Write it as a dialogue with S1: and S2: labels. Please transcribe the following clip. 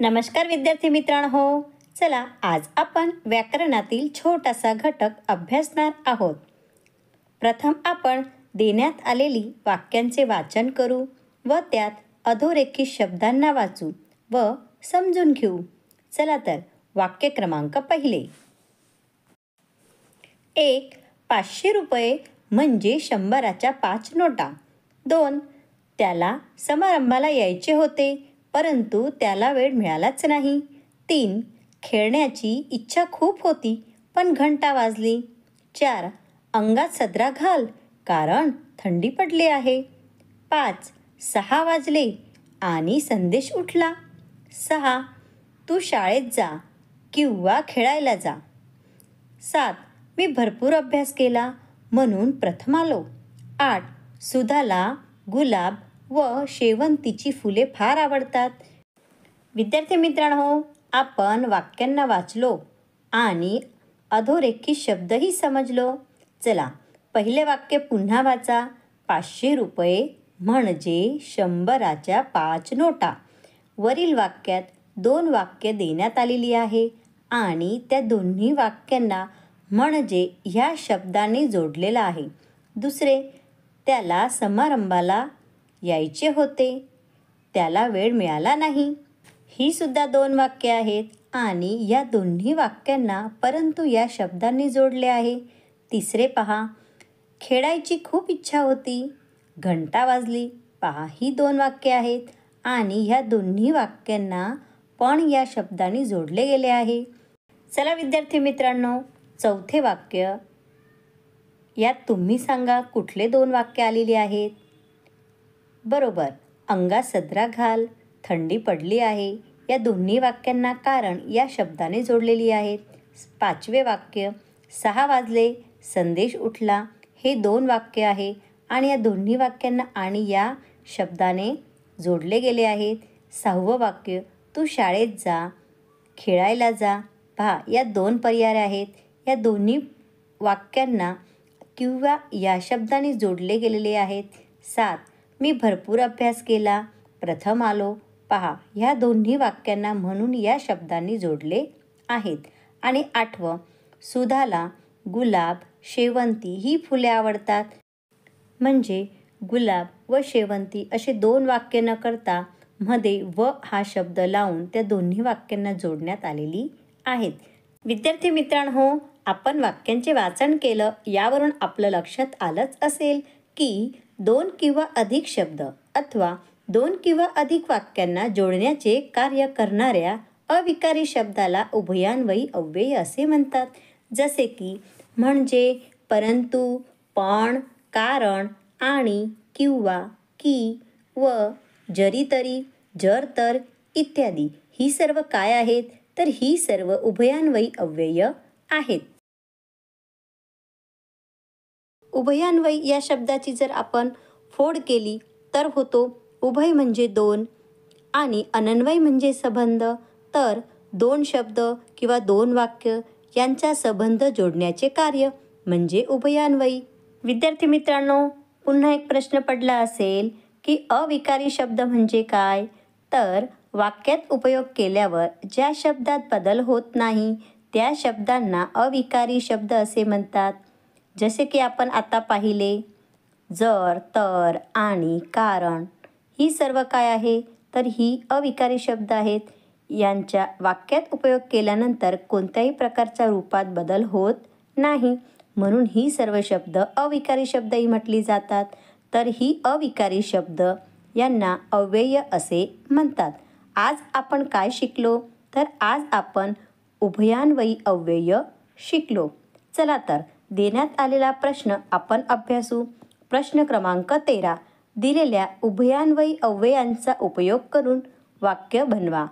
S1: नमस्कार विद्यार्थी मित्रांनो, चला आज आपण व्याकरणातील छोटासा घटक अभ्यासणार आहोत. प्रथम आपण देण्यात आलेली वाक्यांचे वाचन करू व त्यात अधोरेखित शब्दांना वाचू व समजून घेऊ. चला तर वाक्य क्रमांक पहिले. 1. 500 रुपये म्हणजे 100च्या 5 नोटा. 2. त्याला समारंभाला यायचे होते परंतु त्याला वेळ मिळालाच नाही. 3. खेळण्याची इच्छा खूप होती पण घंटा वाजली. 4. अंगात सदरा घाल कारण थंडी पडली आहे. 5. 6 वाजले आणि संदेश उठला. 6. तू शाळेत जा किंवा खेळायला जा. 7. मी भरपूर अभ्यास केला म्हणून प्रथम आलो. 8. सुधाला गुलाब व शेवंतीची फुले फार आवडतात. विद्यार्थी मित्रांनो, आपण वाक्यांना वाचलो आणि अधोरेखित शब्दही समजलो. चला पहिले वाक्य पुन्हा वाचा. 500 रुपये म्हणजे 100च्या 5 नोटा. वरील वाक्यात 2 वाक्य देण्यात आलेली आहे आणि त्या दोन्ही वाक्यांना म्हणजे ह्या शब्दाने जोडलेला आहे. दुसरे, त्याला समारंभाला यायचे होते, त्याला वेळ मिळाला नाही. ही सुद्धा 2 वाक्ये आहेत आणि या दोन्ही वाक्यांना परंतु या शब्दांनी जोडले आहे. तिसरे पहा, खेळायची खूप इच्छा होती, घंटा वाजली. पहा, ही 2 वाक्ये आहेत आणि ह्या दोन्ही वाक्यांना पण या शब्दांनी जोडले गेले आहे. चला विद्यार्थी मित्रांनो, चौथे वाक्य यात तुम्ही सांगा कुठले 2 वाक्य आलेली आहेत. बरोबर, अंगात सदरा घाल, थंडी पडली आहे या दोन्ही वाक्यांना कारण या शब्दाने जोडलेली आहेत. 5वे वाक्य 6 वाजले, संदेश उठला. हे 2 वाक्य आहे आणि या दोन्ही वाक्यांना आणि या शब्दाने जोडले गेले आहेत. 6वं वाक्य तू शाळेत जा, खेळायला जा. पहा, या 2 पर्याय आहेत. या दोन्ही वाक्यांना किंवा या शब्दाने जोडले गेलेले आहेत. 7. मी भरपूर अभ्यास केला, प्रथम आलो. पहा, ह्या दोन्ही वाक्यांना म्हणून या शब्दांनी जोडले आहेत. आणि 8वं, सुधाला गुलाब, शेवंती ही फुले आवडतात. म्हणजे गुलाब व शेवंती असे 2 वाक्य न करता मध्ये व हा शब्द लावून त्या दोन्ही वाक्यांना जोडण्यात आलेली आहेत. विद्यार्थी मित्रांनो, आपण वाक्यांचे वाचन केलं यावरून आपलं लक्षात आलंच असेल की 2 किंवा अधिक शब्द अथवा 2 किंवा अधिक वाक्यांना जोडण्याचे कार्य करणाऱ्या अविकारी शब्दाला उभयान्वयी अव्यय असे म्हणतात. जसे की म्हणजे, परंतु, पण, कारण, आणि, किंवा, की, व, जरी तरी, जर तर इत्यादी. ही सर्व काय आहेत तर ही सर्व उभयान्वयी अव्यय आहेत. उभयान्वयी या शब्दाची जर आपण फोड केली तर होतो उभय म्हणजे 2 आणि अनन्वय म्हणजे संबंध. तर 2 शब्द किंवा 2 वाक्य यांचा संबंध जोडण्याचे कार्य म्हणजे उभयान्वयी. विद्यार्थी मित्रांनो, पुन्हा एक प्रश्न पडला असेल की अविकारी शब्द म्हणजे काय? तर वाक्यात उपयोग केल्यावर ज्या शब्दात बदल होत नाही त्या शब्दांना अविकारी शब्द असे म्हणतात. जसे की आपण आता पाहिले, जर, तर, आणि, कारण ही सर्व काय आहे तर ही अविकारी शब्द आहेत. यांच्या वाक्यात उपयोग केल्यानंतर कोणत्याही प्रकारच्या रूपात बदल होत नाही म्हणून ही सर्व शब्द अविकारी शब्दही म्हटली जातात. तर ही अविकारी शब्द यांना अव्यय असे म्हणतात. आज आपण काय शिकलो तर आज आपण उभयान्वयी अव्यय शिकलो. चला तर देण्यात आलेला प्रश्न आपण अभ्यासू. प्रश्न क्रमांक 13. दिलेल्या उभयान्वयी अव्ययांचा उपयोग करून वाक्य बनवा.